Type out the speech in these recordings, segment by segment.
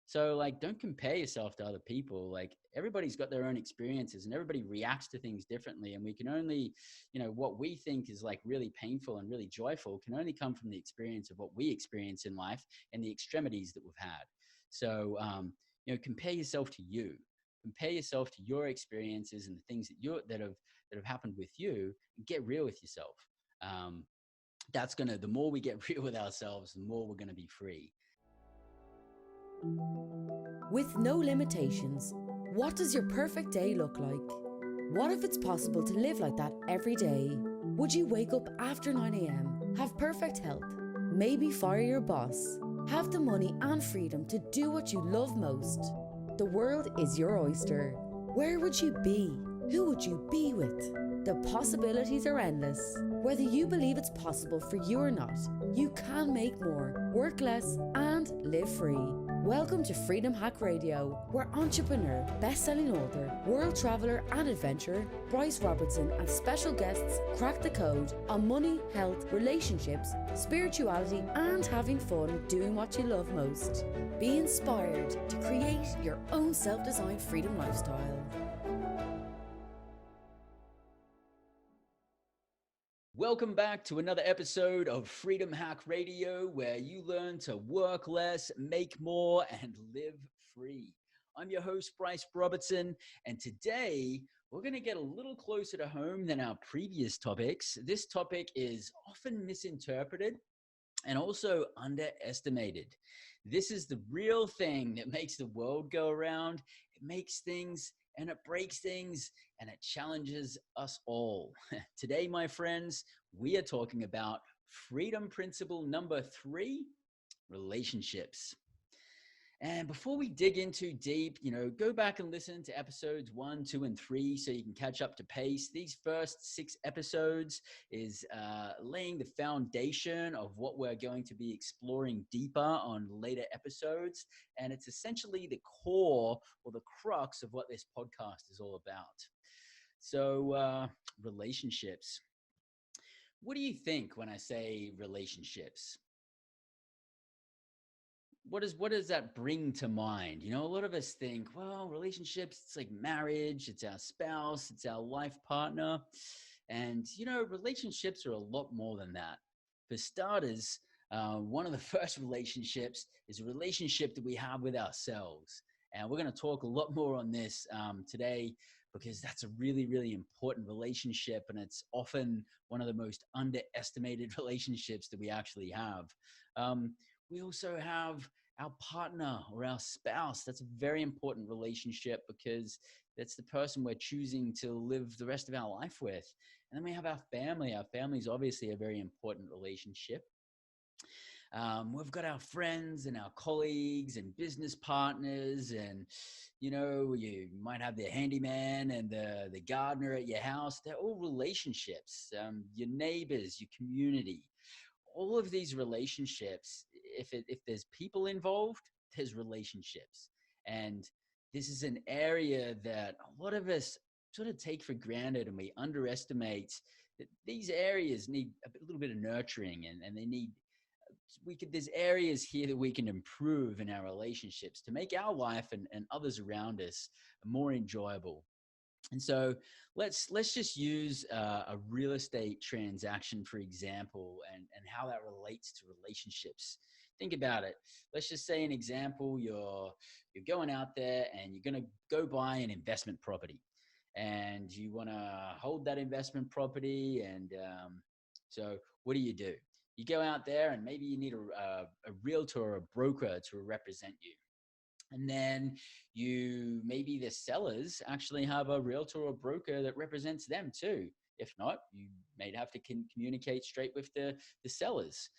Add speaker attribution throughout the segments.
Speaker 1: So like, don't compare yourself to other people. Like everybody's got their own experiences and everybody reacts to things differently. And we can only, what we think is like really painful and really joyful can only come from the experience of what we experience in life and the extremities that we've had. So, compare yourself to you, compare yourself to your experiences and the things that have happened with you, and get real with yourself. The more we get real with ourselves, the more we're going to be free.
Speaker 2: With no limitations, what does your perfect day look like? What if it's possible to live like that every day? Would you wake up after 9 a.m., have perfect health, maybe fire your boss, have the money and freedom to do what you love most? The world is your oyster. Where would you be? Who would you be with? The possibilities are endless. Whether you believe it's possible for you or not, you can make more, work less, and live free. Welcome to Freedom Hack Radio, where entrepreneur, best-selling author, world traveller and adventurer BRYCE Robertson and special guests crack the code on money, health, relationships, spirituality and having fun doing what you love most. Be inspired to create your own self-designed freedom lifestyle.
Speaker 1: Welcome back to another episode of Freedom Hack Radio, where you learn to work less, make more, and live free. I'm your host, BRYCE Robertson, and today we're going to get a little closer to home than our previous topics. This topic is often misinterpreted and also underestimated. This is the real thing that makes the world go around. It makes things and it breaks things and it challenges us all. Today, my friends, we are talking about freedom principle number 3, relationships. And before we dig in too deep, go back and listen to episodes 1, 2, and 3 so you can catch up to pace. These first 6 episodes is laying the foundation of what we're going to be exploring deeper on later episodes. And it's essentially the core or the crux of what this podcast is all about. So, relationships. What do you think when I say relationships? What does that bring to mind? A lot of us think, well, relationships, it's like marriage, it's our spouse, it's our life partner. And, relationships are a lot more than that. For starters, one of the first relationships is a relationship that we have with ourselves. And we're going to talk a lot more on this today, because that's a really, really important relationship. And it's often one of the most underestimated relationships that we actually have. We also have our partner or our spouse. That's a very important relationship because that's the person we're choosing to live the rest of our life with. And then we have our family. Our family is obviously a very important relationship. We've got our friends and our colleagues and business partners, and you might have the handyman and the gardener at your house. They're all relationships. Your neighbors, your community. All of these relationships, if there's people involved, there's relationships. And this is an area that a lot of us sort of take for granted, and we underestimate that these areas need a little bit of nurturing, and they need, there's areas here that we can improve in our relationships to make our life and others around us more enjoyable. And so let's just use a real estate transaction, for example, and how that relates to relationships. Think about it. Let's just say an example, you're going out there and you're going to go buy an investment property, and you want to hold that investment property. And so what do? You go out there and maybe you need a realtor or a broker to represent you. And then maybe the sellers actually have a realtor or broker that represents them too. If not, you may have to communicate straight with the sellers.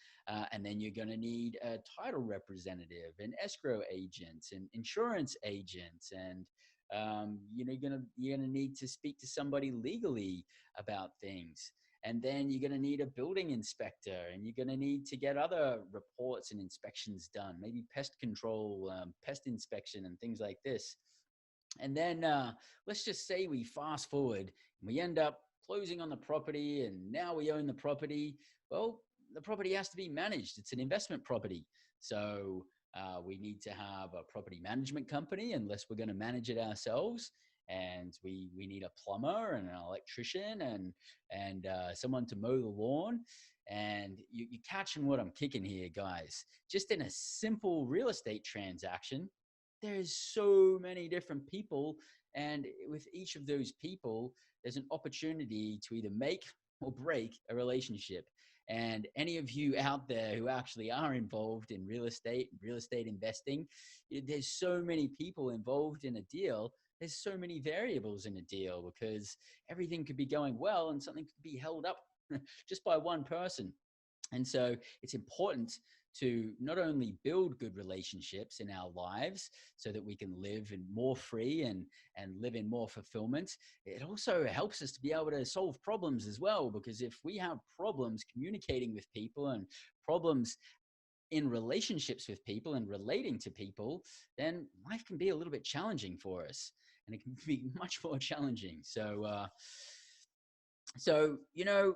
Speaker 1: And then you're going to need a title representative, an escrow agent, an insurance agent, and you're going to need to speak to somebody legally about things. And then you're going to need a building inspector, and you're going to need to get other reports and inspections done, maybe pest control, pest inspection, and things like this. And then let's just say we fast forward and we end up closing on the property, and now we own the property. Well, the property has to be managed. It's an investment property. So We need to have a property management company unless we're going to manage it ourselves. And we need a plumber and an electrician and someone to mow the lawn. And you're catching what I'm kicking here, guys. Just in a simple real estate transaction, there's so many different people. And with each of those people, there's an opportunity to either make or break a relationship. And any of you out there who actually are involved in real estate investing, there's so many people involved in a deal. There's so many variables in a deal because everything could be going well and something could be held up just by one person. And so it's important to not only build good relationships in our lives so that we can live in more free and live in more fulfillment. It also helps us to be able to solve problems as well, because if we have problems communicating with people and problems in relationships with people and relating to people, then life can be a little bit challenging for us, and it can be much more challenging. So you know,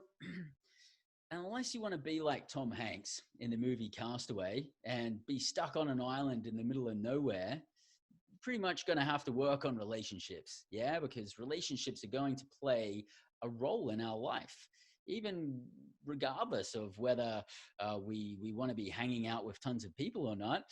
Speaker 1: unless you want to be like Tom Hanks in the movie Castaway and be stuck on an island in the middle of nowhere, pretty much going to have to work on relationships. Yeah, because relationships are going to play a role in our life, even regardless of whether we want to be hanging out with tons of people or not.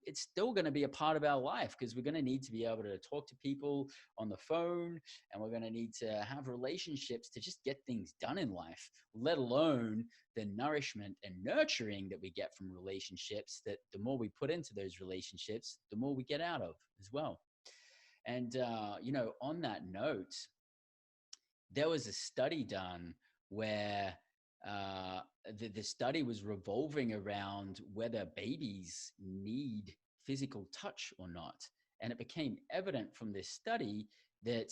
Speaker 1: It's still going to be a part of our life because we're going to need to be able to talk to people on the phone, and we're going to need to have relationships to just get things done in life, let alone the nourishment and nurturing that we get from relationships, that the more we put into those relationships, the more we get out of as well. And, on that note, there was a study done where the study was revolving around whether babies need physical touch or not. And it became evident from this study that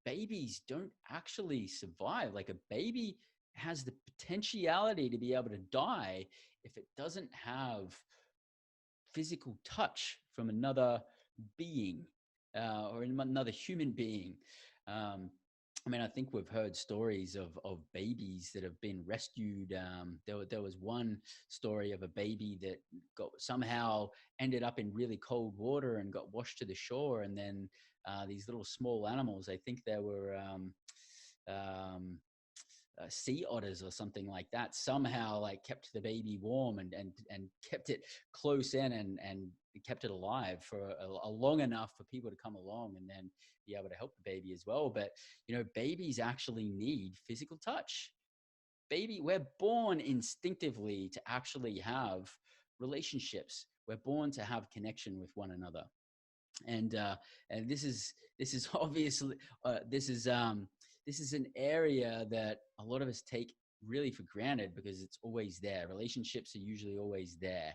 Speaker 1: babies don't actually survive. Like, a baby has the potentiality to be able to die if it doesn't have physical touch from another being or another human being. I mean, I think we've heard stories of babies that have been rescued. There was one story of a baby that somehow ended up in really cold water and got washed to the shore. And then these little small animals, I think there were sea otters or something like that, somehow like kept the baby warm and kept it close in and kept it alive for a long enough for people to come along and then be able to help the baby as well. But babies actually need physical touch. We're born instinctively to actually have relationships. We're born to have connection with one another. And this is obviously this is an area that a lot of us take really for granted because it's always there. Relationships are usually always there,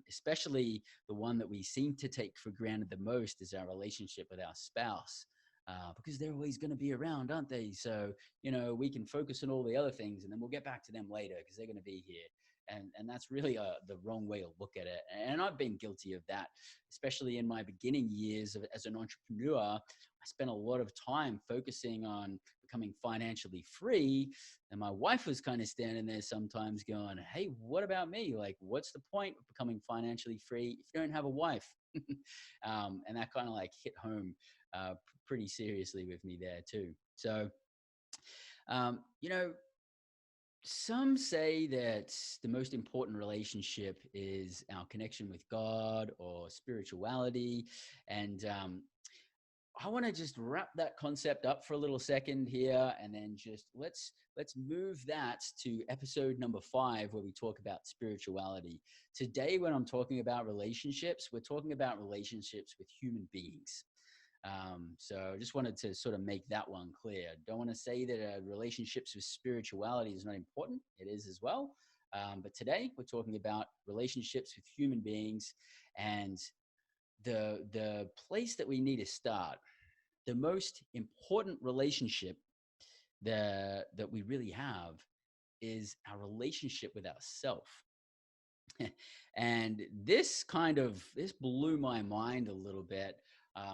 Speaker 1: especially the one that we seem to take for granted the most is our relationship with our spouse. Because they're always going to be around, aren't they? So, we can focus on all the other things and then we'll get back to them later because they're going to be here. And that's really the wrong way to look at it. And I've been guilty of that, especially in my beginning years as an entrepreneur. I spent a lot of time focusing on becoming financially free. And my wife was kind of standing there sometimes going, hey, what about me? Like, what's the point of becoming financially free if you don't have a wife? And that kind of like hit home pretty seriously with me there too. So, some say that the most important relationship is our connection with God or spirituality. And I want to just wrap that concept up for a little second here, and then just let's move that to episode number 5, where we talk about spirituality. Today, when I'm talking about relationships, we're talking about relationships with human beings. So I just wanted to sort of make that one clear. Don't want to say that relationships with spirituality is not important. It is as well. But today we're talking about relationships with human beings, and the place that we need to start, the most important relationship that we really have is our relationship with ourselves. And this blew my mind a little bit.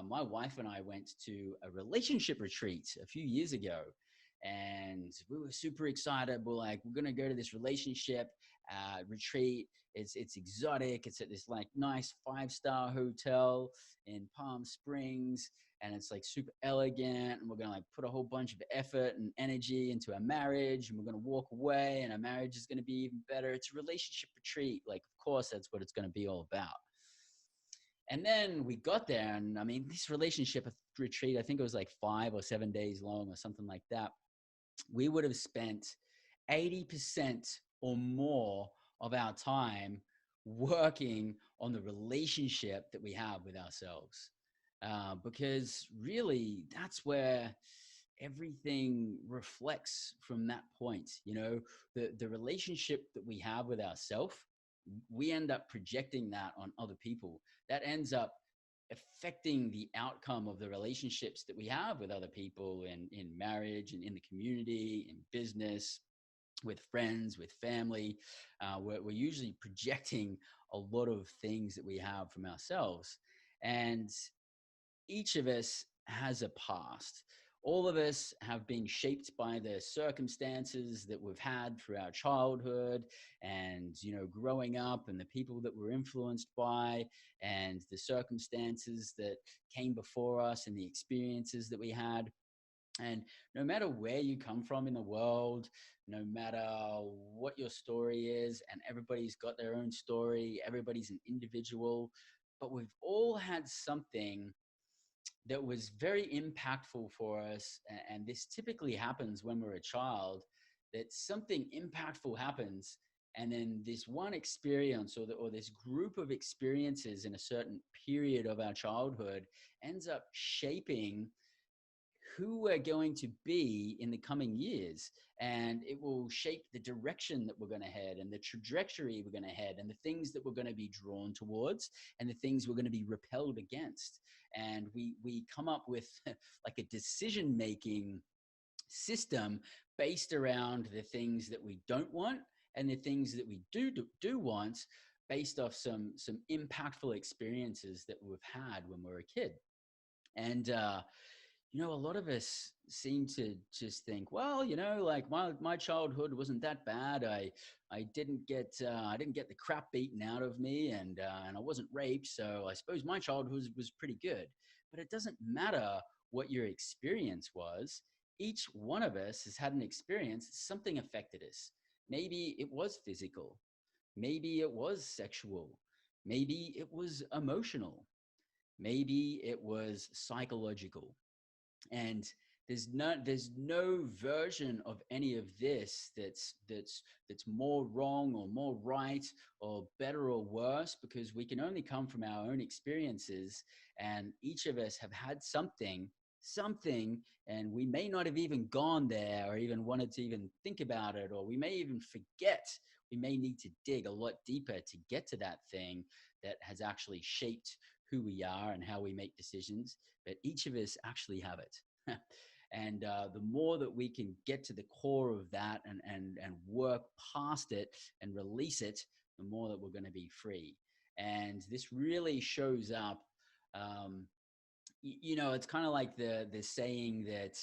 Speaker 1: My wife and I went to a relationship retreat a few years ago, and we were super excited. We're like, we're going to go to this relationship retreat. It's exotic. It's at this like nice 5-star hotel in Palm Springs, and it's like super elegant, and we're gonna like put a whole bunch of effort and energy into our marriage, and we're gonna walk away and our marriage is gonna be even better. It's a relationship retreat. Like, of course, that's what it's gonna be all about. And then we got there, and I mean, this relationship retreat, I think it was like 5 or 7 days long or something like that. We would have spent 80% or more of our time working on the relationship that we have with ourselves. Because really, that's where everything reflects from that point. You know, the relationship that we have with ourselves, we end up projecting that on other people. That ends up affecting the outcome of the relationships that we have with other people in marriage and in the community, in business, with friends, with family. We're usually projecting a lot of things that we have from ourselves. And each of us has a past. All of us have been shaped by the circumstances that we've had through our childhood and, you know, growing up, and the people that we're influenced by, and the circumstances that came before us and the experiences that we had. And no matter where you come from in the world, no matter what your story is, and everybody's got their own story, everybody's an individual, but we've all had something that was very impactful for us. And this typically happens when we're a child, that something impactful happens. And then this one experience, or this group of experiences in a certain period of our childhood, ends up shaping who we're going to be in the coming years. And it will shape the direction that we're going to head, and the trajectory we're going to head, and the things that we're going to be drawn towards, and the things we're going to be repelled against. And we come up with like a decision making system based around the things that we don't want, and the things that we do want, based off some impactful experiences that we've had when we were a kid. And you know, a lot of us seem to just think, well, you know, like my childhood wasn't that bad. I didn't get the crap beaten out of me, and I wasn't raped, so I suppose my childhood was pretty good. But it doesn't matter what your experience was. Each one of us has had an experience. Something affected us. Maybe it was physical. Maybe it was sexual. Maybe it was emotional. Maybe it was psychological. And there's no version of any of this that's more wrong or more right or better or worse, because we can only come from our own experiences, and each of us have had something, and we may not have even gone there or even wanted to even think about it, or we may even forget. We may need to dig a lot deeper to get to that thing that has actually shaped who we are and how we make decisions, but each of us actually have it. And the more that we can get to the core of that, and work past it and release it, the more that we're going to be free. And this really shows up. You know, it's kind of like the saying that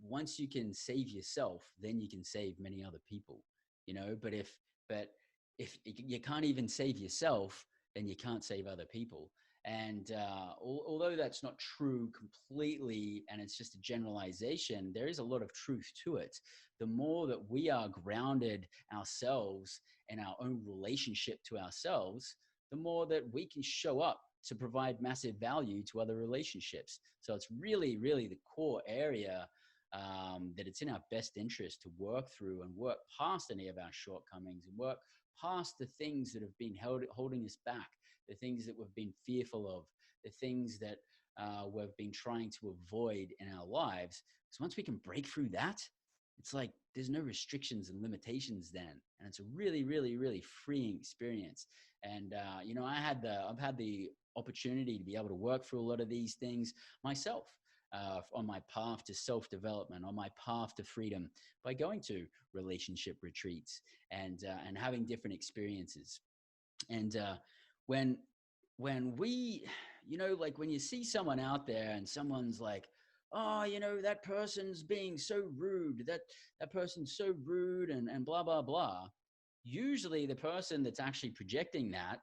Speaker 1: once you can save yourself, then you can save many other people. You know, but if you can't even save yourself, then you can't save other people. And although that's not true completely, and it's just a generalization, there is a lot of truth to it. The more that we are grounded ourselves in our own relationship to ourselves, the more that we can show up to provide massive value to other relationships. So it's really, really the core area that it's in our best interest to work through and work past any of our shortcomings, and work past the things that have been holding us back, the things that we've been fearful of, the things that we've been trying to avoid in our lives. Because once we can break through that, it's like there's no restrictions and limitations then, and it's a really, really, really freeing experience. And you know, I've had the opportunity to be able to work through a lot of these things myself. On my path to self-development, on my path to freedom, by going to relationship retreats and having different experiences. And when we, you know, like when you see someone out there and someone's like, oh, you know, that person's being so rude, that person's so rude, and blah blah blah, usually the person that's actually projecting that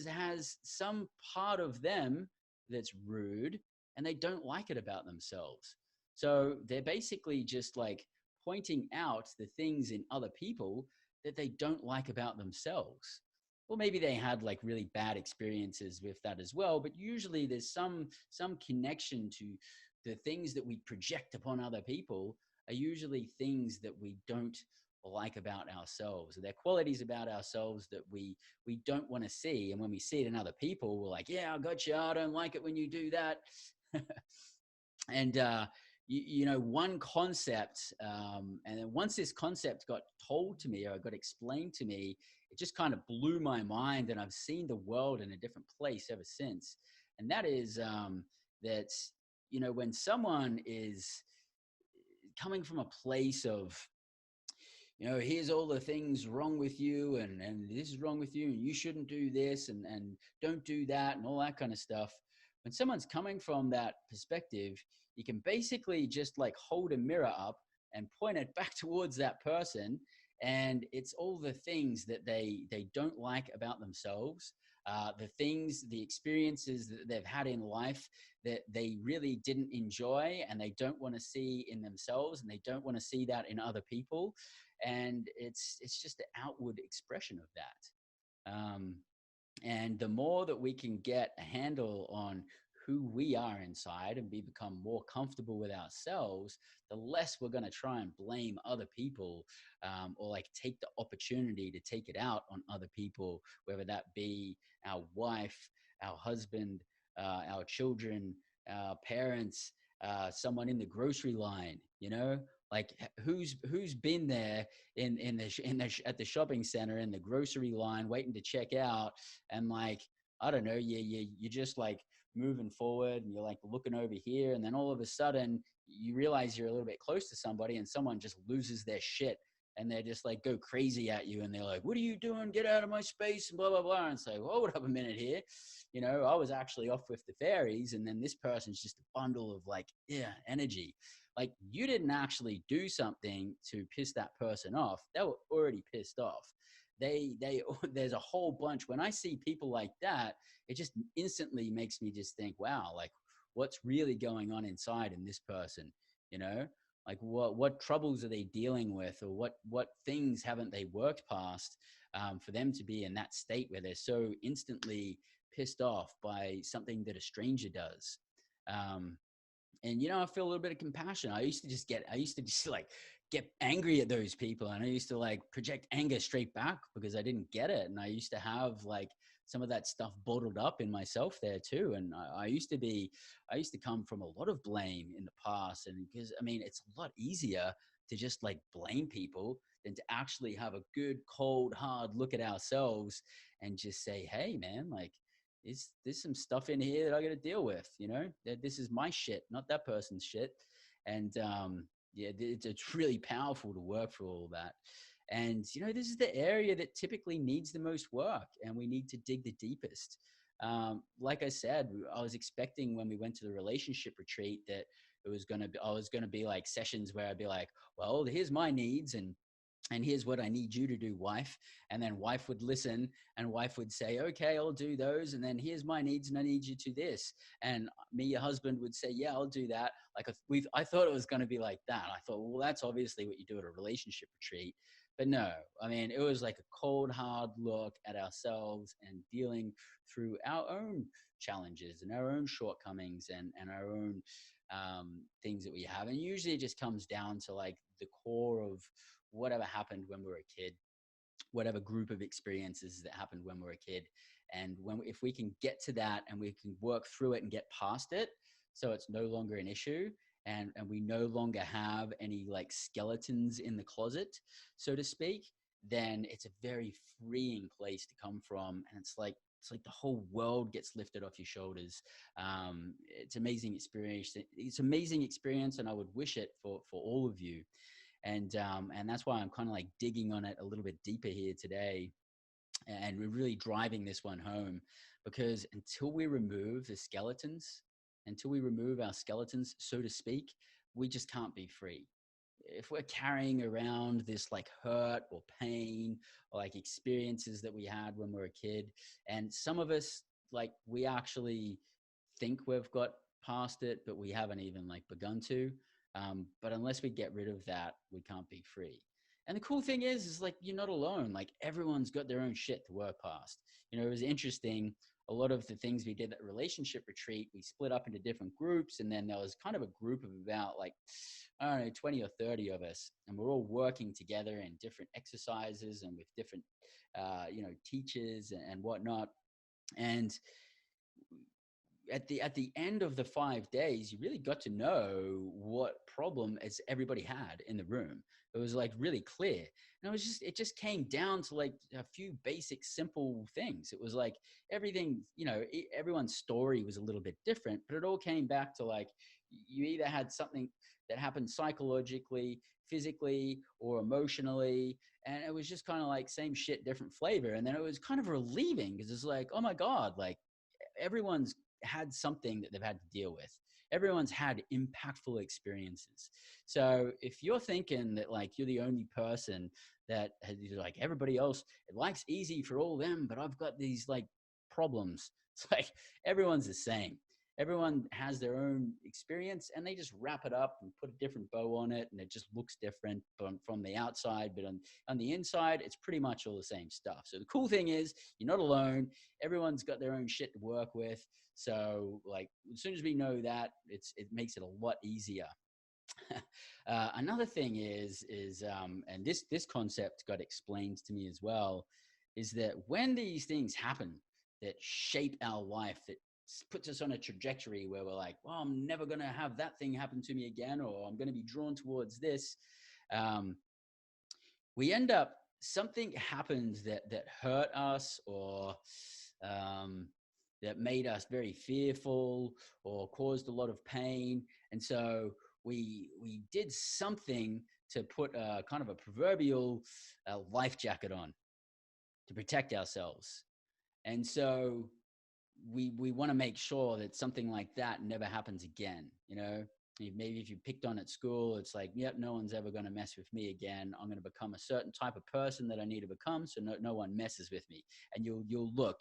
Speaker 1: has some part of them that's rude and they don't like it about themselves. So they're basically just like pointing out the things in other people that they don't like about themselves. Or maybe they had like really bad experiences with that as well, but usually there's some connection to the things that we project upon other people are usually things that we don't like about ourselves. They're qualities about ourselves that we don't want to see. And when we see it in other people, we're like, yeah, I got you. I don't like it when you do that. And you know, one concept, and then once this concept got told to me or got explained to me, it just kind of blew my mind, and I've seen the world in a different place ever since. And that is that, you know, when someone is coming from a place of, you know, here's all the things wrong with you, and this is wrong with you, and you shouldn't do this, and don't do that, and all that kind of stuff. When someone's coming from that perspective, you can basically just like hold a mirror up and point it back towards that person, and it's all the things that they don't like about themselves, the things, the experiences that they've had in life that they really didn't enjoy and they don't want to see in themselves, and they don't want to see that in other people. And it's just the outward expression of that. And the more that we can get a handle on who we are inside and become more comfortable with ourselves, the less we're going to try and blame other people, or like take the opportunity to take it out on other people, whether that be our wife, our husband, our children, our parents, someone in the grocery line, you know, like who's been there at the shopping center in the grocery line waiting to check out, and like, I don't know, you're just like moving forward and you're like looking over here, and then all of a sudden you realize you're a little bit close to somebody and someone just loses their shit and they just like go crazy at you and they're like, what are you doing, get out of my space, and blah blah blah. And it's like, hold up a minute here, you know, I was actually off with the fairies, and then this person's just a bundle of like, yeah, energy. Like, you didn't actually do something to piss that person off, they were already pissed off. They there's a whole bunch. When I see people like that, it just instantly makes me just think, wow, like what's really going on inside in this person, you know? Like what troubles are they dealing with, or what things haven't they worked past, for them to be in that state where they're so instantly pissed off by something that a stranger does. um, and you know, I feel a little bit of compassion. I used to just like get angry at those people, and I used to like project anger straight back because I didn't get it, and I used to have like some of that stuff bottled up in myself there too. And I used to come from a lot of blame in the past, and because I mean, it's a lot easier to just like blame people than to actually have a good cold hard look at ourselves and just say, hey man, like, there's some stuff in here that I got to deal with, you know, that this is my shit, not that person's shit. And yeah, it's really powerful to work through all that. And, you know, this is the area that typically needs the most work, and we need to dig the deepest. Like I said, I was expecting when we went to the relationship retreat that I was going to be like sessions where I'd be like, well, here's my needs, and here's what I need you to do, wife. And then wife would listen, and wife would say, okay, I'll do those. And then here's my needs, and I need you to this. And me, your husband, would say, yeah, I'll do that. Like I thought it was going to be like that. I thought, well, that's obviously what you do at a relationship retreat. But no, I mean, it was like a cold, hard look at ourselves and dealing through our own challenges and our own shortcomings, and our own things that we have. And usually it just comes down to like the core of whatever happened when we were a kid, whatever group of experiences that happened when we were a kid. And if we can get to that and we can work through it and get past it, so it's no longer an issue, and we no longer have any like skeletons in the closet, so to speak, then it's a very freeing place to come from. And it's like the whole world gets lifted off your shoulders. It's amazing experience. It's amazing experience, and I would wish it for all of you. And that's why I'm kind of like digging on it a little bit deeper here today, and we're really driving this one home, because until we remove our skeletons, so to speak, we just can't be free. if we're carrying around this like hurt or pain or like experiences that we had when we were a kid, and some of us, like, we actually think we've got past it, but we haven't even like begun to. But unless we get rid of that, we can't be free. And the cool thing is like, you're not alone. Like, everyone's got their own shit to work past. You know, it was interesting. A lot of the things we did at relationship retreat, we split up into different groups. And then there was kind of a group of about like, I don't know, 20 or 30 of us. And we're all working together in different exercises and with different, teachers and whatnot. And at the end of the 5 days, you really got to know what problem as everybody had in the room. It was like really clear, and it just came down to like a few basic simple things. It was like everything, everyone's story was a little bit different, but it all came back to like, you either had something that happened psychologically, physically, or emotionally, and it was just kind of like same shit, different flavor. And then it was kind of relieving because it's like, oh my god, like everyone's had something that they've had to deal with. Everyone's had impactful experiences. So if you're thinking that like you're the only person that has, like, everybody else, it likes easy for all them, but I've got these like problems. It's like everyone's the same. Everyone has their own experience, and they just wrap it up and put a different bow on it, and it just looks different from the outside, but on the inside, it's pretty much all the same stuff. So the cool thing is you're not alone. Everyone's got their own shit to work with. So like, as soon as we know that, it makes it a lot easier. Another thing is and this concept got explained to me as well, is that when these things happen that shape our life, that puts us on a trajectory where we're like, well, I'm never going to have that thing happen to me again, or I'm going to be drawn towards this. We end up, something happens that hurt us, or that made us very fearful or caused a lot of pain. And so we did something to put a kind of a proverbial life jacket on to protect ourselves. And so we want to make sure that something like that never happens again. Maybe if you picked on at school, it's like, yep, no one's ever going to mess with me again. I'm going to become a certain type of person that I need to become, so no one messes with me. And you'll look,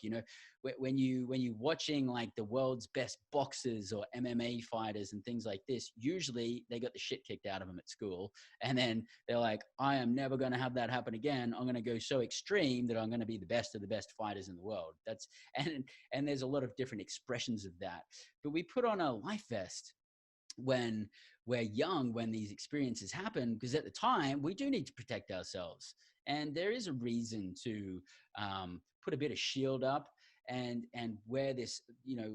Speaker 1: when you watching like the world's best boxers or MMA fighters and things like this, usually they got the shit kicked out of them at school, and then they're like, I am never going to have that happen again. I'm going to go so extreme that I'm going to be the best of the best fighters in the world. And there's a lot of different expressions of that. But we put on a life vest when we're young, when these experiences happen, because at the time we do need to protect ourselves. And there is a reason to put a bit of shield up and wear this,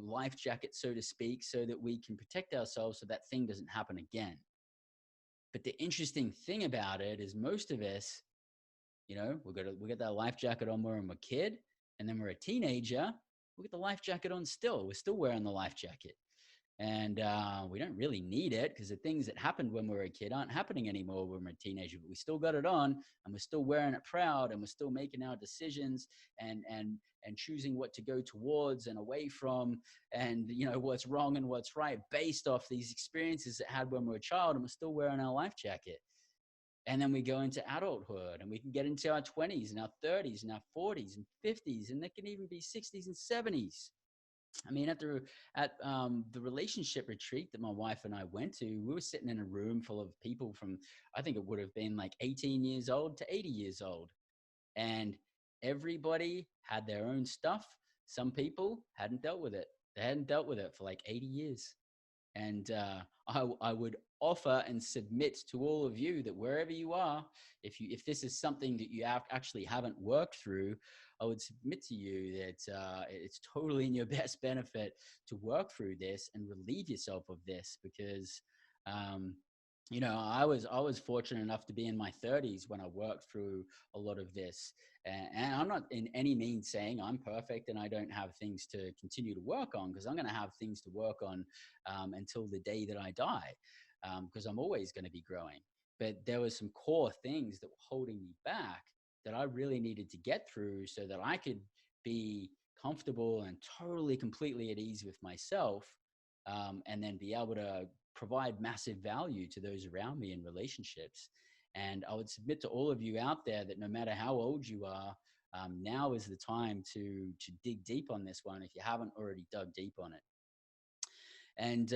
Speaker 1: life jacket, so to speak, so that we can protect ourselves so that thing doesn't happen again. But the interesting thing about it is most of us, we get that life jacket on when we're a kid, and then we're a teenager, we get the life jacket on still. We're still wearing the life jacket. And we don't really need it, because the things that happened when we were a kid aren't happening anymore when we're a teenager. But we still got it on, and we're still wearing it proud, and we're still making our decisions and choosing what to go towards and away from, and what's wrong and what's right based off these experiences that had when we were a child, and we're still wearing our life jacket. And then we go into adulthood, and we can get into our 20s and our 30s and our 40s and 50s, and they can even be 60s and 70s. I mean, at the relationship retreat that my wife and I went to, we were sitting in a room full of people from, I think it would have been like 18 years old to 80 years old. And everybody had their own stuff. Some people hadn't dealt with it. They hadn't dealt with it for like 80 years. And I would offer and submit to all of you that wherever you are, if this is something that you actually haven't worked through, I would submit to you that it's totally in your best benefit to work through this and relieve yourself of this, because I was fortunate enough to be in my 30s when I worked through a lot of this. And I'm not in any means saying I'm perfect and I don't have things to continue to work on, because I'm going to have things to work on until the day that I die, because I'm always going to be growing. But there were some core things that were holding me back that I really needed to get through so that I could be comfortable and totally, completely at ease with myself, and then be able to provide massive value to those around me in relationships. And I would submit to all of you out there that no matter how old you are, now is the time to dig deep on this one if you haven't already dug deep on it. And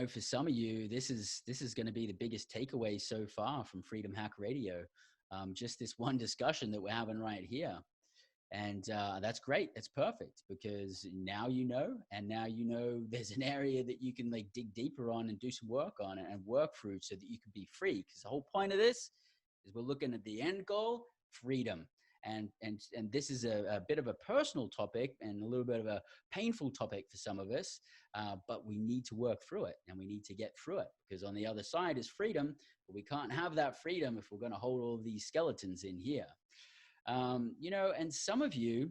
Speaker 1: for some of you, this is going to be the biggest takeaway so far from Freedom Hack Radio. Just this one discussion that we're having right here. And that's great. That's perfect, because now and now there's an area that you can like dig deeper on and do some work on it and work through so that you can be free. Because the whole point of this is we're looking at the end goal, freedom. And this is a bit of a personal topic and a little bit of a painful topic for some of us, but we need to work through it and we need to get through it, because on the other side is freedom, but we can't have that freedom if we're going to hold all these skeletons in here. And some of you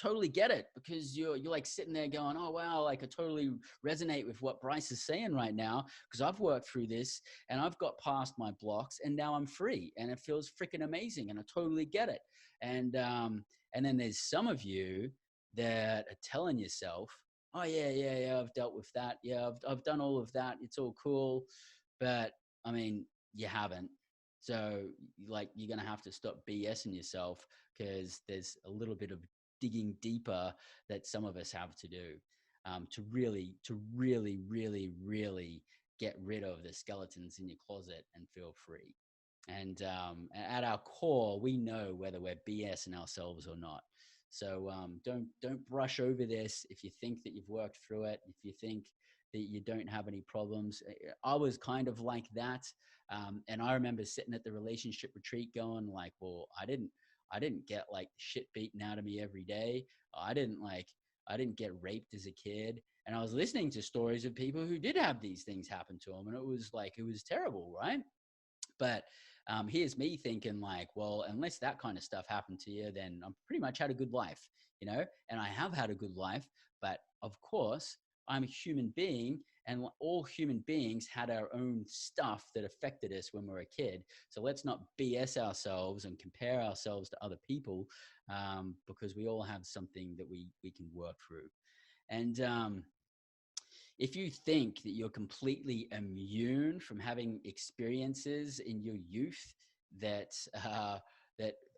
Speaker 1: totally get it, because you're like sitting there going, oh, wow, like I totally resonate with what Bryce is saying right now, because I've worked through this and I've got past my blocks and now I'm free and it feels freaking amazing and I totally get it. And then there's some of you that are telling yourself, oh yeah, I've dealt with that. Yeah, I've done all of that. It's all cool. But I mean, you haven't. So like, you're going to have to stop BSing yourself, because there's a little bit of digging deeper that some of us have to do to really get rid of the skeletons in your closet and feel free. And at our core, we know whether we're BSing ourselves or not. So don't brush over this. If you think that you've worked through it, if you think that you don't have any problems, I was kind of like that. And I remember sitting at the relationship retreat going like, well, I didn't get like shit beaten out of me every day. I didn't get raped as a kid. And I was listening to stories of people who did have these things happen to them. And it was terrible, right? But here's me thinking like, well, unless that kind of stuff happened to you, then I'm pretty much had a good life, and I have had a good life. But of course, I'm a human being, and all human beings had our own stuff that affected us when we were a kid. So let's not BS ourselves and compare ourselves to other people, because we all have something that we can work through. And if you think that you're completely immune from having experiences in your youth that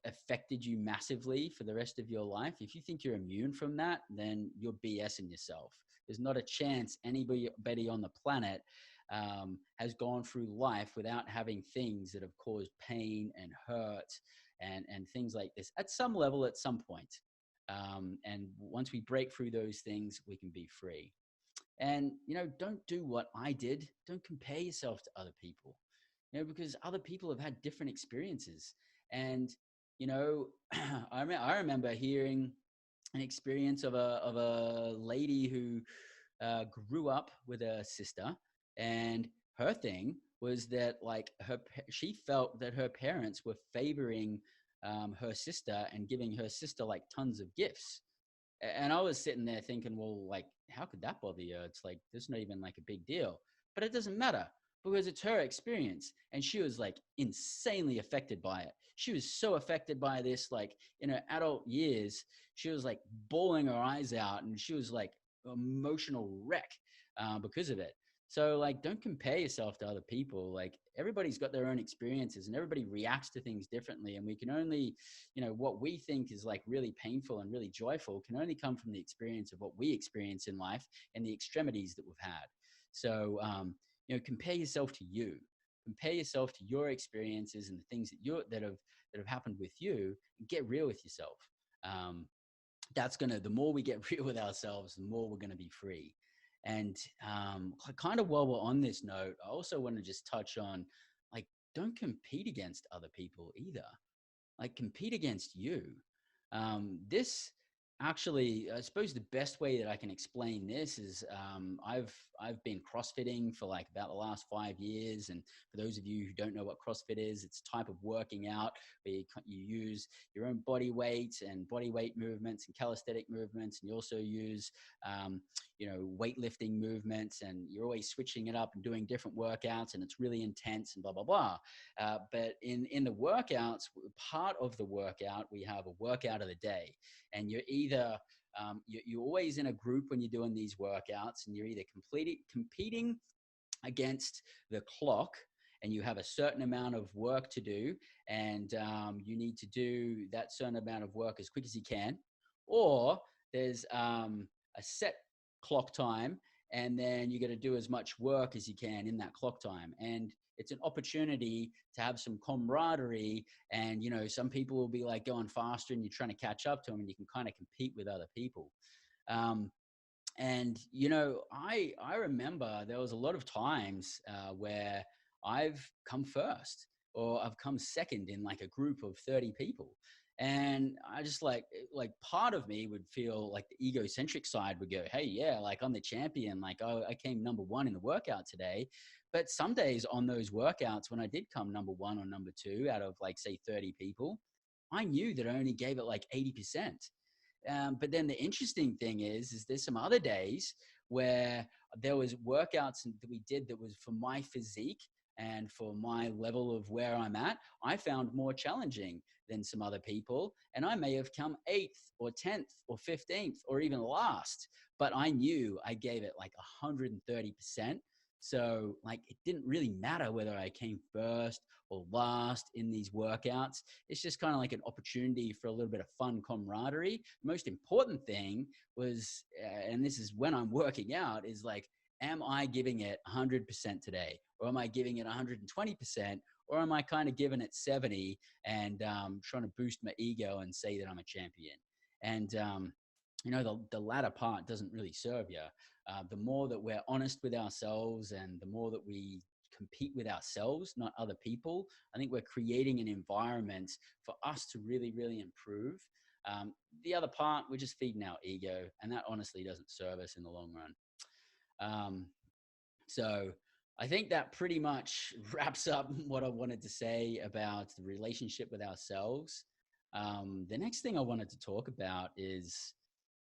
Speaker 1: affected you massively for the rest of your life, if you think you're immune from that, then you're BSing yourself. There's not a chance anybody on the planet has gone through life without having things that have caused pain and hurt and things like this at some level, at some point. And once we break through those things, we can be free. And, don't do what I did. Don't compare yourself to other people, because other people have had different experiences. And, I remember hearing an experience of a lady who grew up with a sister, and her thing was that like she felt that her parents were favoring her sister and giving her sister like tons of gifts. And I was sitting there thinking, well, like, how could that bother you? It's like, there's not even like a big deal. But it doesn't matter, because it's her experience. And she was like insanely affected by it. She was so affected by this, like in her adult years, she was like bawling her eyes out, and she was like emotional wreck because of it. So like, don't compare yourself to other people. Like, everybody's got their own experiences and everybody reacts to things differently. And we can only, what we think is like really painful and really joyful can only come from the experience of what we experience in life and the extremities that we've had. So, compare yourself to you. Compare yourself to your experiences and the things that have happened with you, and get real with yourself. The more we get real with ourselves, the more we're going to be free. And kind of while we're on this note, I also want to just touch on, like, don't compete against other people either. Like, compete against you. This actually, I suppose the best way that I can explain this is I've been CrossFitting for like about the last 5 years. And for those of you who don't know what CrossFit is, it's a type of working out where you use your own body weight and body weight movements and calisthenic movements. And you also use, weightlifting movements, and you're always switching it up and doing different workouts, and it's really intense and blah, blah, blah. But in the workouts, part of the workout, we have a workout of the day. And you're either you're always in a group when you're doing these workouts, and you're either competing against the clock, and you have a certain amount of work to do, and you need to do that certain amount of work as quick as you can, or there's a set clock time, and then you got to do as much work as you can in that clock time. And it's an opportunity to have some camaraderie. And some people will be like going faster, and you're trying to catch up to them, and you can kind of compete with other people. um, and I remember there was a lot of times where I've come first, or I've come second in like a group of 30 people. And I just like part of me would feel like the egocentric side would go, hey, yeah, like I'm the champion, like, oh, I came number one in the workout today. But some days on those workouts when I did come number one or number two out of like say 30 people, I knew that I only gave it like 80%. But then the interesting thing is there's some other days where there was workouts that we did that was for my physique and for my level of where I'm at, I found more challenging than some other people. And I may have come 8th or 10th or 15th or even last, but I knew I gave it like 130%. So like, it didn't really matter whether I came first or last in these workouts. It's just kind of like an opportunity for a little bit of fun camaraderie. The most important thing was, and this is when I'm working out, is like, am I giving it 100% today? Or am I giving it 120%? Or am I kind of giving it 70 and trying to boost my ego and say that I'm a champion? And, the latter part doesn't really serve you. The more that we're honest with ourselves and the more that we compete with ourselves, not other people, I think we're creating an environment for us to really, really improve. The other part, we're just feeding our ego, and that honestly doesn't serve us in the long run. So I think that pretty much wraps up what I wanted to say about the relationship with ourselves. The next thing I wanted to talk about is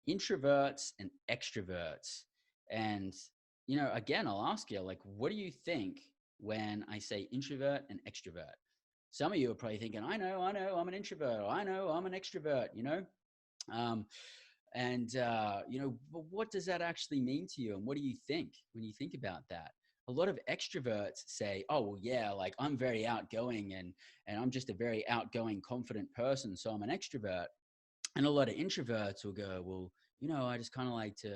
Speaker 1: introverts and extroverts. And, again, I'll ask you, like, what do you think when I say introvert and extrovert? Some of you are probably thinking, I know, I'm an introvert, or I know, I'm an extrovert, Um, but what does that actually mean to you? And what do you think when you think about that? A lot of extroverts say, oh, well, yeah, like I'm very outgoing and I'm just a very outgoing, confident person, so I'm an extrovert. And a lot of introverts will go, well, I just kind of like to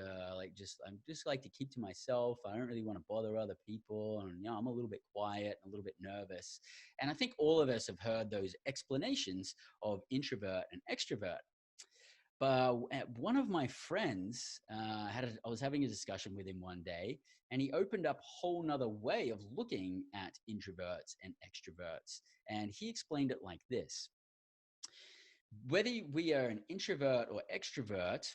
Speaker 1: I'm just like to keep to myself. I don't really want to bother other people. And, I'm a little bit quiet, a little bit nervous. And I think all of us have heard those explanations of introvert and extrovert. But one of my friends I was having a discussion with him one day, and he opened up a whole nother way of looking at introverts and extroverts. And he explained it like this: whether we are an introvert or extrovert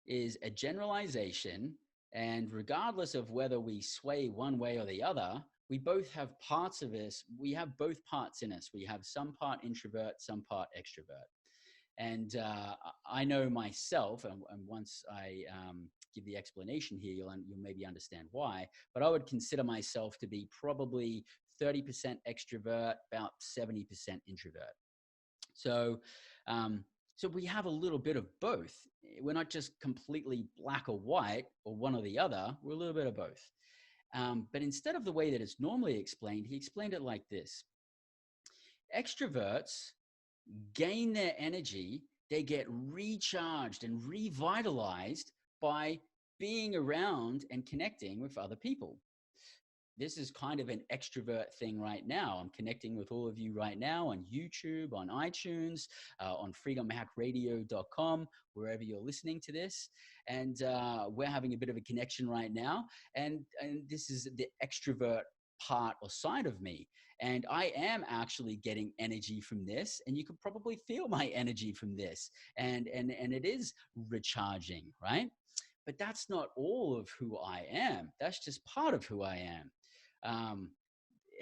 Speaker 1: is a generalization, and regardless of whether we sway one way or the other, we both have parts of us. We have both parts in us. We have some part introvert, some part extrovert. And I know myself, and once I give the explanation here, you'll maybe understand why, but I would consider myself to be probably 30% extrovert, about 70% introvert. So, so we have a little bit of both. We're not just completely black or white or one or the other. We're a little bit of both. But instead of the way that it's normally explained, he explained it like this: extroverts gain their energy, they get recharged and revitalized by being around and connecting with other people. This is kind of an extrovert thing right now. I'm connecting with all of you right now on YouTube, on iTunes, on freedomhackradio.com, wherever you're listening to this. And we're having a bit of a connection right now. And this is the extrovert part or side of me. And I am actually getting energy from this, and you can probably feel my energy from this. And it is recharging, right? But that's not all of who I am. That's just part of who I am.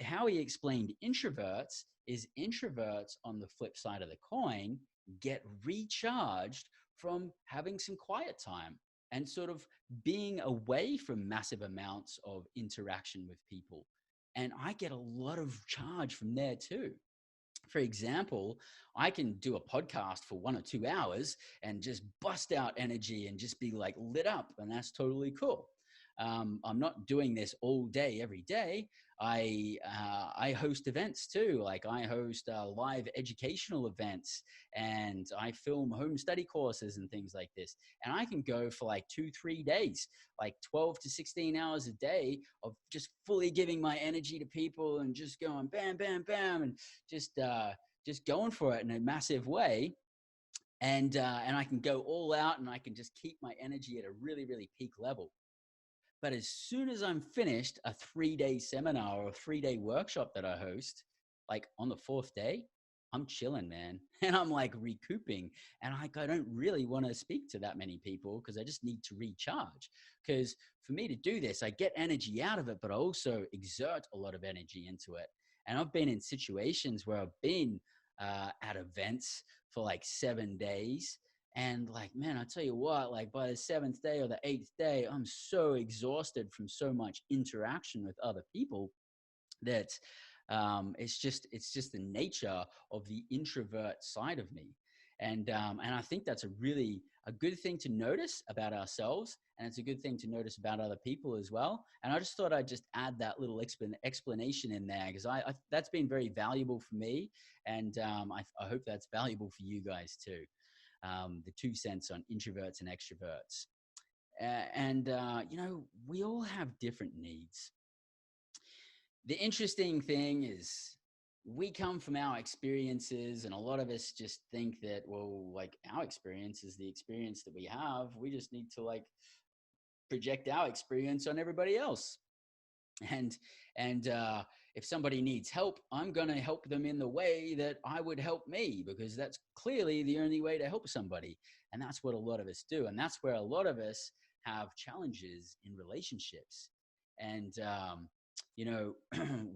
Speaker 1: How he explained introverts is introverts, on the flip side of the coin, get recharged from having some quiet time and sort of being away from massive amounts of interaction with people. And I get a lot of charge from there too. For example, I can do a podcast for 1 or 2 hours and just bust out energy and just be like lit up. And that's totally cool. I'm not doing this all day, every day. I host events too. Like I host live educational events, and I film home study courses and things like this. And I can go for like 2-3 days, like 12 to 16 hours a day of just fully giving my energy to people and just going bam, bam, bam, and just going for it in a massive way. And I can go all out, and I can just keep my energy at a really, really peak level. But as soon as I'm finished a 3-day seminar or a 3-day workshop that I host, like on the fourth day, I'm chilling, man. And I'm like recouping. And I don't really want to speak to that many people because I just need to recharge. Because for me to do this, I get energy out of it, but I also exert a lot of energy into it. And I've been in situations where I've been at events for like 7 days, and like, man, I tell you what, like by the 7th day or the 8th day, I'm so exhausted from so much interaction with other people that it's just the nature of the introvert side of me. And I think that's a good thing to notice about ourselves, and it's a good thing to notice about other people as well. And I just thought I'd just add that little explanation in there, because I that's been very valuable for me, and I hope that's valuable for you guys too. The 2 cents on introverts and extroverts. We all have different needs. The interesting thing is we come from our experiences, and a lot of us just think that, well, like our experience is the experience that we have. We just need to like project our experience on everybody else. And if somebody needs help, I'm going to help them in the way that I would help me, because that's clearly the only way to help somebody. And that's what a lot of us do. And that's where a lot of us have challenges in relationships. And,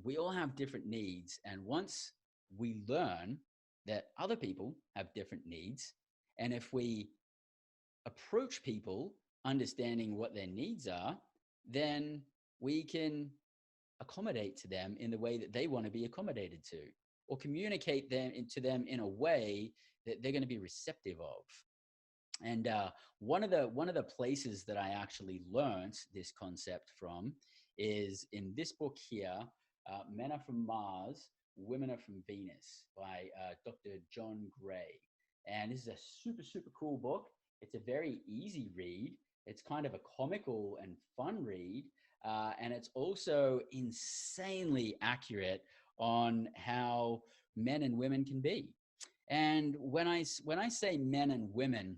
Speaker 1: we all have different needs. And once we learn that other people have different needs, and if we approach people understanding what their needs are, then we can accommodate to them in the way that they want to be accommodated to, or communicate to them in a way that they're going to be receptive of. And one of the places that I actually learned this concept from is in this book here, Men Are From Mars, Women Are From Venus, by Dr. John Gray. And this is a super, super cool book. It's a very easy read. It's kind of a comical and fun read. And it's also insanely accurate on how men and women can be. And when I say men and women,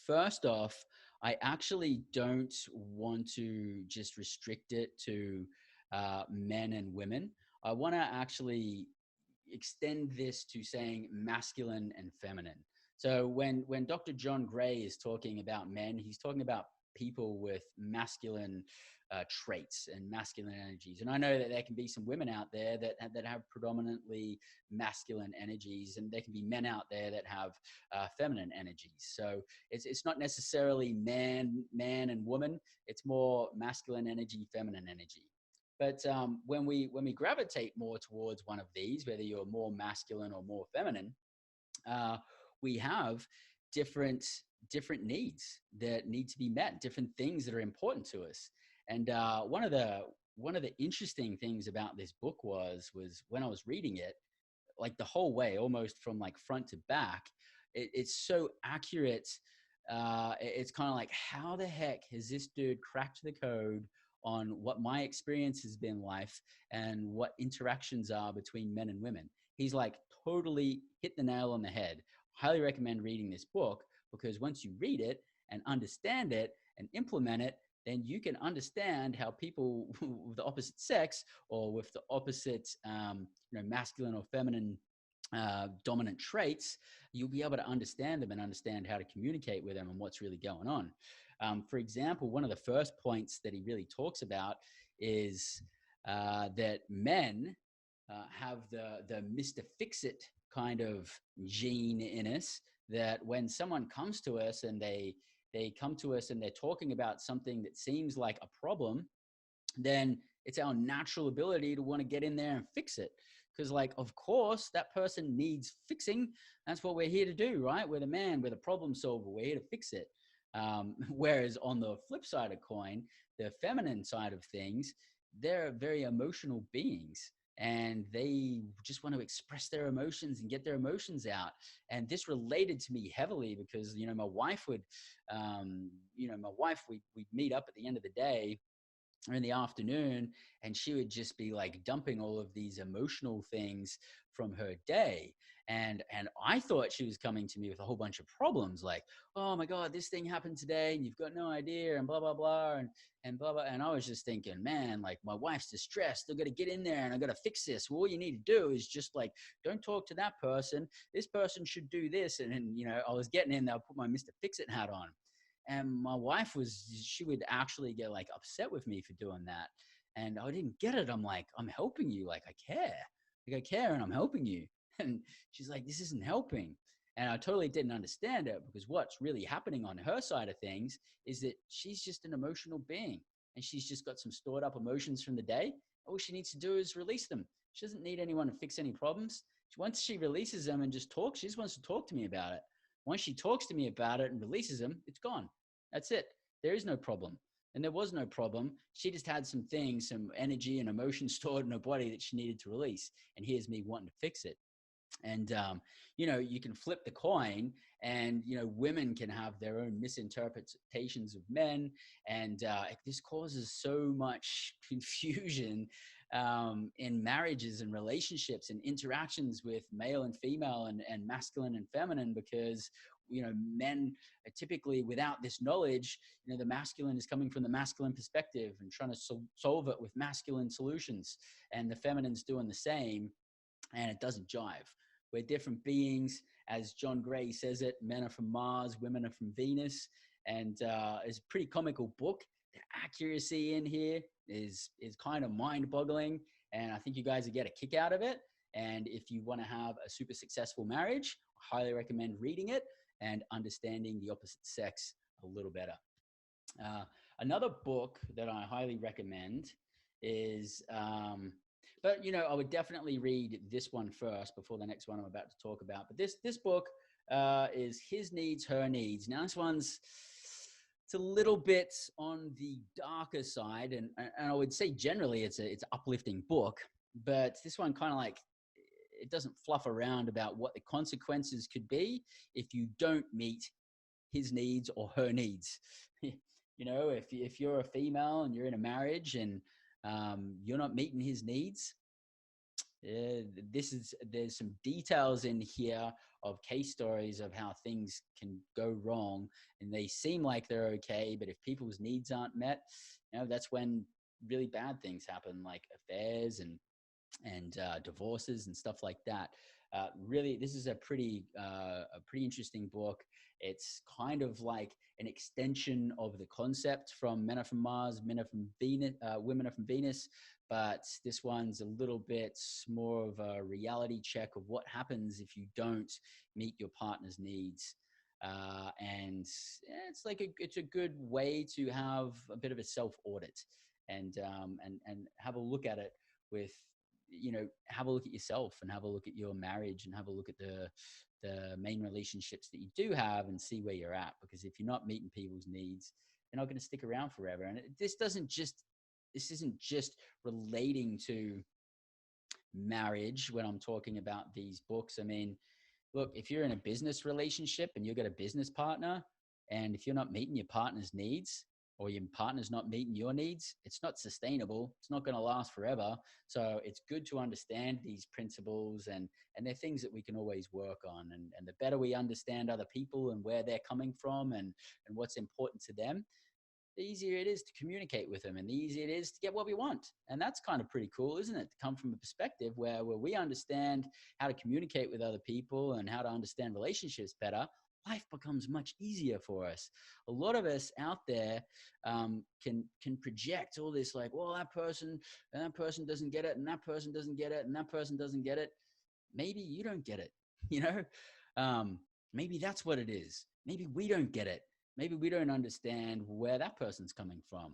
Speaker 1: first off, I actually don't want to just restrict it to men and women. I want to actually extend this to saying masculine and feminine. So when Dr. John Gray is talking about men, he's talking about people with masculine traits and masculine energies. And I know that there can be some women out there that have predominantly masculine energies, and there can be men out there that have feminine energies. So it's not necessarily man and woman. It's more masculine energy, feminine energy. But when we gravitate more towards one of these, whether you're more masculine or more feminine, we have different needs that need to be met, different things that are important to us. And one of the interesting things about this book was when I was reading it, like the whole way, almost from like front to back, it's so accurate. It's kind of like, how the heck has this dude cracked the code on what my experience has been life and what interactions are between men and women? He's like totally hit the nail on the head. Highly recommend reading this book, because once you read it and understand it and implement it, then you can understand how people with the opposite sex, or with the opposite, masculine or feminine dominant traits, you'll be able to understand them and understand how to communicate with them and what's really going on. For example, one of the first points that he really talks about is that men have the Mr. Fix-It kind of gene in us, that when someone comes to us and they come to us and they're talking about something that seems like a problem, then it's our natural ability to want to get in there and fix it. Because, like, of course, that person needs fixing. That's what we're here to do, right? We're the man, we're the problem solver. We're here to fix it. Whereas on the flip side of coin, the feminine side of things, they're very emotional beings, and they just want to express their emotions and get their emotions out. And this related to me heavily because, you know, my wife would, we'd meet up at the end of the day or in the afternoon, and she would just be like dumping all of these emotional things from her day. And I thought she was coming to me with a whole bunch of problems, like, oh my god, this thing happened today and you've got no idea, and blah blah blah, and blah blah. And I was just thinking, man, like, my wife's distressed, I've got to get in there and I've got to fix this. Well, all you need to do is just like, don't talk to that person, this person should do this. And you know, I was getting in there, I put my Mr. Fix-It hat on, and my wife she would actually get like upset with me for doing that. And I didn't get it. I'm like, I'm helping you. Like, I care. Like, I care and I'm helping you. And she's like, this isn't helping. And I totally didn't understand it, because what's really happening on her side of things is that she's just an emotional being, and she's just got some stored up emotions from the day. All she needs to do is release them. She doesn't need anyone to fix any problems. Once she releases them and just talks, she just wants to talk to me about it. Once she talks to me about it and releases them, it's gone. That's it. There is no problem. And there was no problem. She just had some things, some energy and emotion stored in her body that she needed to release. And here's me wanting to fix it. And, you know, you can flip the coin, and, you know, women can have their own misinterpretations of men. And this causes so much confusion in marriages and relationships and interactions with male and female, and masculine and feminine, because, you know, men are typically, without this knowledge, you know, the masculine is coming from the masculine perspective and trying to solve it with masculine solutions, and the feminine's doing the same, and it doesn't jive. We're different beings. As John Gray says it, men are from Mars, women are from Venus. And it's a pretty comical book. The accuracy in here is kind of mind-boggling, and I think you guys will get a kick out of it. And if you want to have a super successful marriage, I highly recommend reading it and understanding the opposite sex a little better. Another book that I highly recommend is, but, you know, I would definitely read this one first before the next one I'm about to talk about. But this book is His Needs, Her Needs. Now, this one's, it's a little bit on the darker side, and I would say generally it's an uplifting book, but this one kind of like, it doesn't fluff around about what the consequences could be if you don't meet his needs or her needs. You know, if you're a female and you're in a marriage and you're not meeting his needs, there's some details in here of case stories of how things can go wrong, and they seem like they're okay, but if people's needs aren't met, you know, that's when really bad things happen, like affairs and divorces and stuff like that. Really, this is a pretty interesting book. It's kind of like an extension of the concept from Men Are From Mars, Men Are From Venus, Women Are From Venus, but this one's a little bit more of a reality check of what happens if you don't meet your partner's needs. And it's like it's a good way to have a bit of a self audit and have a look at it with, you know, have a look at yourself and have a look at your marriage and have a look at the main relationships that you do have and see where you're at. Because if you're not meeting people's needs, they're not going to stick around forever. And this isn't just relating to marriage when I'm talking about these books. I mean, look, if you're in a business relationship and you've got a business partner, and if you're not meeting your partner's needs, or your partner's not meeting your needs, it's not sustainable. It's not going to last forever. So it's good to understand these principles, and they're things that we can always work on. And the better we understand other people and where they're coming from and what's important to them, the easier it is to communicate with them, and the easier it is to get what we want. And that's kind of pretty cool, isn't it? To come from a perspective where we understand how to communicate with other people and how to understand relationships better, life becomes much easier for us. A lot of us out there can project all this, like, well, that person doesn't get it, and that person doesn't get it, and that person doesn't get it. Maybe you don't get it, you know? Maybe that's what it is. Maybe we don't get it. Maybe we don't understand where that person's coming from.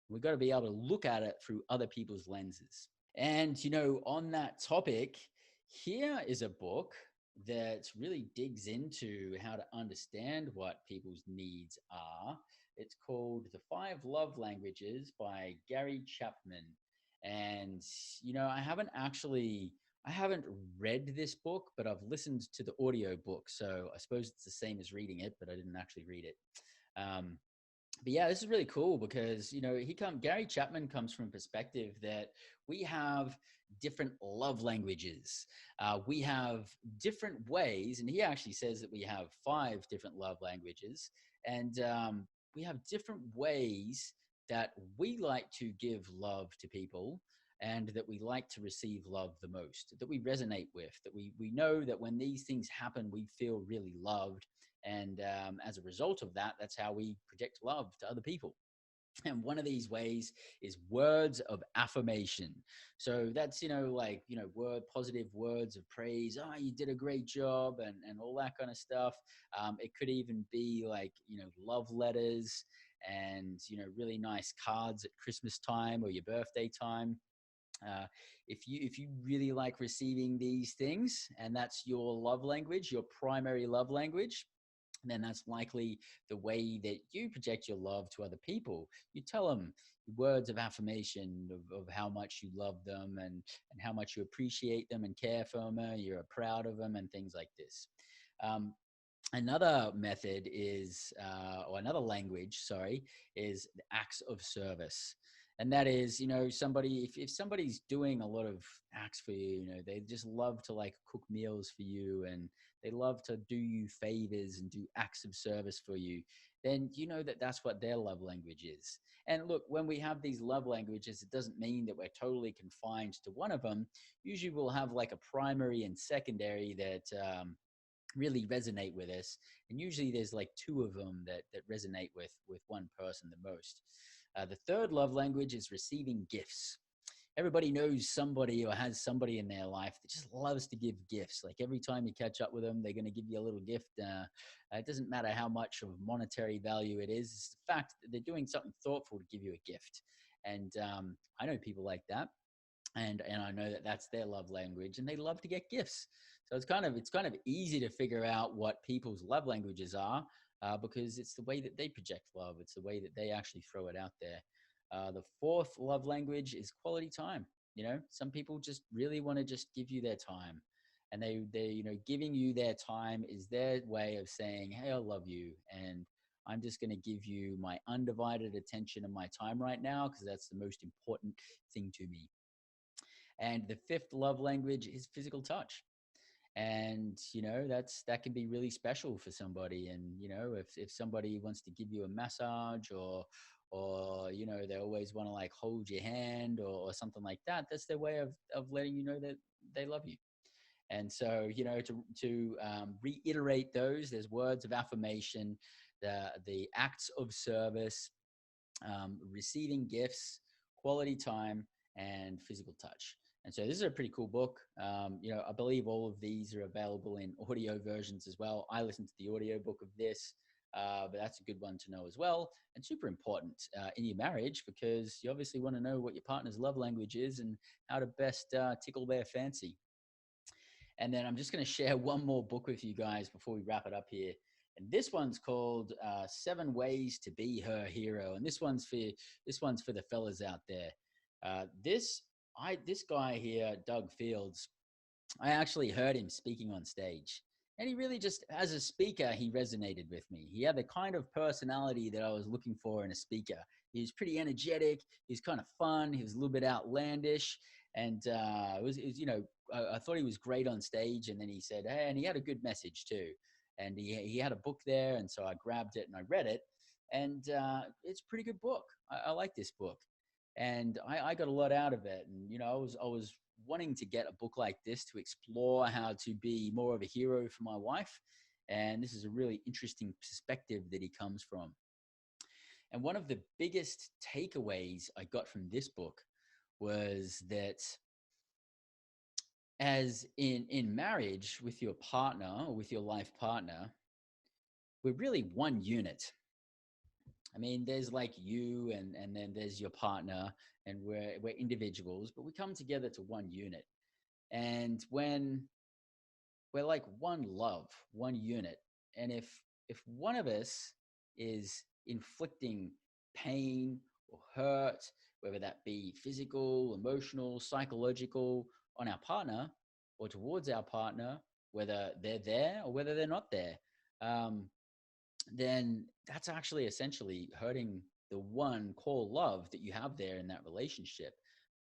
Speaker 1: We've got to be able to look at it through other people's lenses. And, you know, on that topic, here is a book that really digs into how to understand what people's needs are. It's called The Five Love Languages by Gary Chapman. And, I haven't read this book, but I've listened to the audio book. So I suppose it's the same as reading it, but I didn't actually read it. Um, but yeah, this is really cool because Gary Chapman comes from a perspective that we have different love languages. We have different ways, and he actually says that we have five different love languages, and we have different ways that we like to give love to people, and that we like to receive love the most, that we resonate with, that we know that when these things happen, we feel really loved, and as a result of that, that's how we project love to other people. And one of these ways is words of affirmation. So that's, positive words of praise. Oh, you did a great job, and all that kind of stuff. It could even be like, love letters and, really nice cards at Christmas time or your birthday time. Uh, if you really like receiving these things, and that's your love language, your primary love language, then that's likely the way that you project your love to other people. You tell them words of affirmation of how much you love them, and how much you appreciate them and care for them, you're proud of them, and things like this. Um, Another method is, or another language, sorry, is the acts of service. And that is, somebody, if somebody's doing a lot of acts for you, they just love to like cook meals for you, and they love to do you favors and do acts of service for you, then you know that that's what their love language is. And look, when we have these love languages, it doesn't mean that we're totally confined to one of them. Usually we'll have like a primary and secondary that, really resonate with us, and usually there's like two of them that resonate with one person the most. The third love language is receiving gifts. Everybody knows somebody or has somebody in their life that just loves to give gifts. Like every time you catch up with them, they're going to give you a little gift. It doesn't matter how much of monetary value it is. It's the fact that they're doing something thoughtful to give you a gift. And I know people like that, and I know that that's their love language, and they love to get gifts. So it's kind of easy to figure out what people's love languages are, because it's the way that they project love. It's the way that they actually throw it out there. The fourth love language is quality time. Some people just really want to just give you their time, and they giving you their time is their way of saying, hey, I love you, and I'm just going to give you my undivided attention and my time right now because that's the most important thing to me. And the fifth love language is physical touch. And that can be really special for somebody. And if somebody wants to give you a massage, or they always want to like hold your hand, or something like that, that's their way of letting you know that they love you. And so, to reiterate those, there's words of affirmation, the acts of service, receiving gifts, quality time, and physical touch. And so this is a pretty cool book. I believe all of these are available in audio versions as well. I listened to the audio book of this, but that's a good one to know as well, and super important in your marriage, because you obviously want to know what your partner's love language is and how to best tickle their fancy. And then I'm just going to share one more book with you guys before we wrap it up here. And this one's called Seven Ways to Be Her Hero. And this one's for the fellas out there. This guy here, Doug Fields, I actually heard him speaking on stage. And he really just, as a speaker, he resonated with me. He had the kind of personality that I was looking for in a speaker. He was pretty energetic. He was kind of fun. He was a little bit outlandish. And I thought he was great on stage. And then he said, hey, and he had a good message too. And he had a book there. And so I grabbed it and I read it. And it's a pretty good book. I like this book. And I got a lot out of it. And, I was wanting to get a book like this to explore how to be more of a hero for my wife. And this is a really interesting perspective that he comes from. And one of the biggest takeaways I got from this book was that, as in marriage with your partner or with your life partner, we're really one unit. I mean, there's like you, and then there's your partner, and we're individuals, but we come together to one unit. And when we're like one love, one unit. And if one of us is inflicting pain or hurt, whether that be physical, emotional, psychological, on our partner or towards our partner, whether they're there or whether they're not there, um, then that's actually essentially hurting the one core love that you have there in that relationship.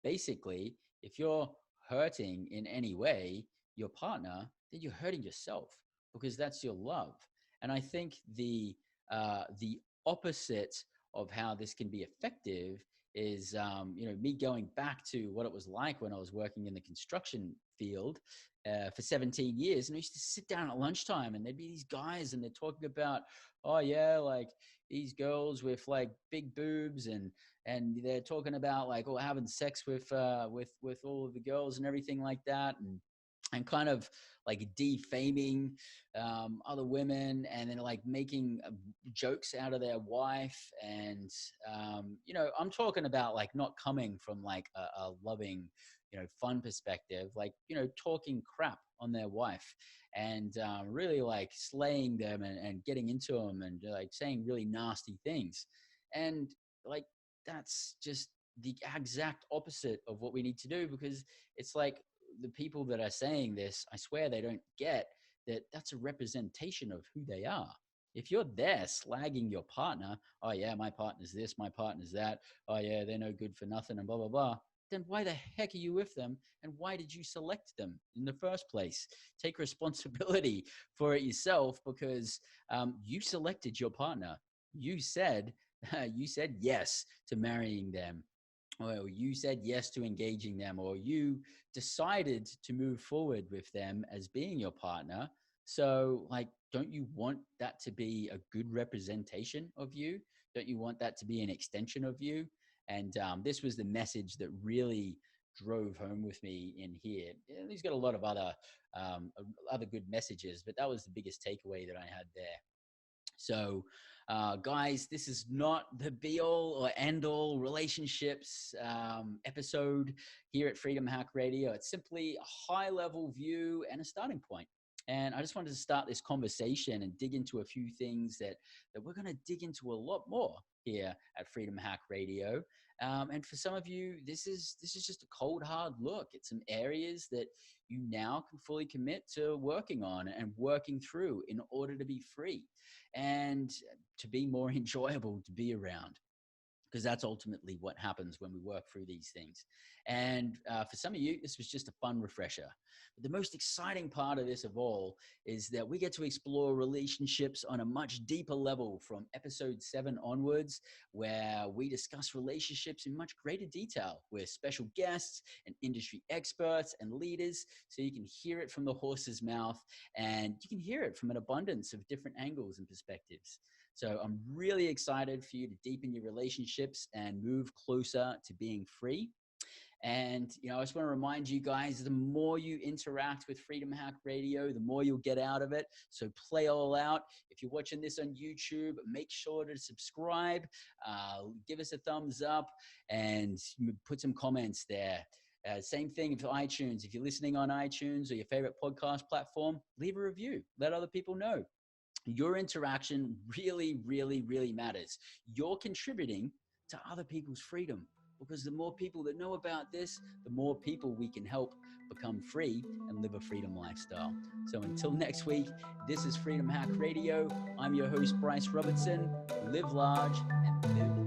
Speaker 1: Basically, if you're hurting in any way your partner, then you're hurting yourself because that's your love. And I think the opposite of how this can be effective is me going back to what it was like when I was working in the construction field for 17 years. And I used to sit down at lunchtime and there'd be these guys and they're talking about, oh yeah, like these girls with like big boobs and they're talking about like having sex with all of the girls and everything like that, and kind of like defaming other women, and then like making jokes out of their wife. And I'm talking about like not coming from like a loving, fun perspective, like talking crap on their wife, and really like slaying them and getting into them and like saying really nasty things. And like that's just the exact opposite of what we need to do, because it's like the people that are saying this, I swear they don't get that that's a representation of who they are. If you're there slagging your partner, oh yeah, my partner's this, my partner's that, oh yeah, they're no good for nothing and blah, blah, blah, then why the heck are you with them? And why did you select them in the first place? Take responsibility for it yourself, because you selected your partner. You said, you said yes to marrying them, or you said yes to engaging them, or you decided to move forward with them as being your partner. So, like, don't you want that to be a good representation of you? Don't you want that to be an extension of you? And this was the message that really drove home with me in here. And he's got a lot of other good messages, but that was the biggest takeaway that I had there. So, guys, this is not the be all or end all relationships episode here at Freedom Hack Radio. It's simply a high level view and a starting point. And I just wanted to start this conversation and dig into a few things that we're going to dig into a lot more here at Freedom Hack Radio. And for some of you, this is just a cold, hard look at some areas that you now can fully commit to working on and working through in order to be free and to be more enjoyable to be around, because that's ultimately what happens when we work through these things. And for some of you, this was just a fun refresher. But the most exciting part of this of all is that we get to explore relationships on a much deeper level from episode 7 onwards, where we discuss relationships in much greater detail with special guests and industry experts and leaders, so you can hear it from the horse's mouth and you can hear it from an abundance of different angles and perspectives. So I'm really excited for you to deepen your relationships and move closer to being free. And, I just want to remind you guys, the more you interact with Freedom Hack Radio, the more you'll get out of it. So play all out. If you're watching this on YouTube, make sure to subscribe, give us a thumbs up, and put some comments there. Same thing for iTunes. If you're listening on iTunes or your favorite podcast platform, leave a review. Let other people know. Your interaction really, really, really matters. You're contributing to other people's freedom, because the more people that know about this, the more people we can help become free and live a freedom lifestyle. So until next week, this is Freedom Hack Radio. I'm your host, Bryce Robertson. Live large and live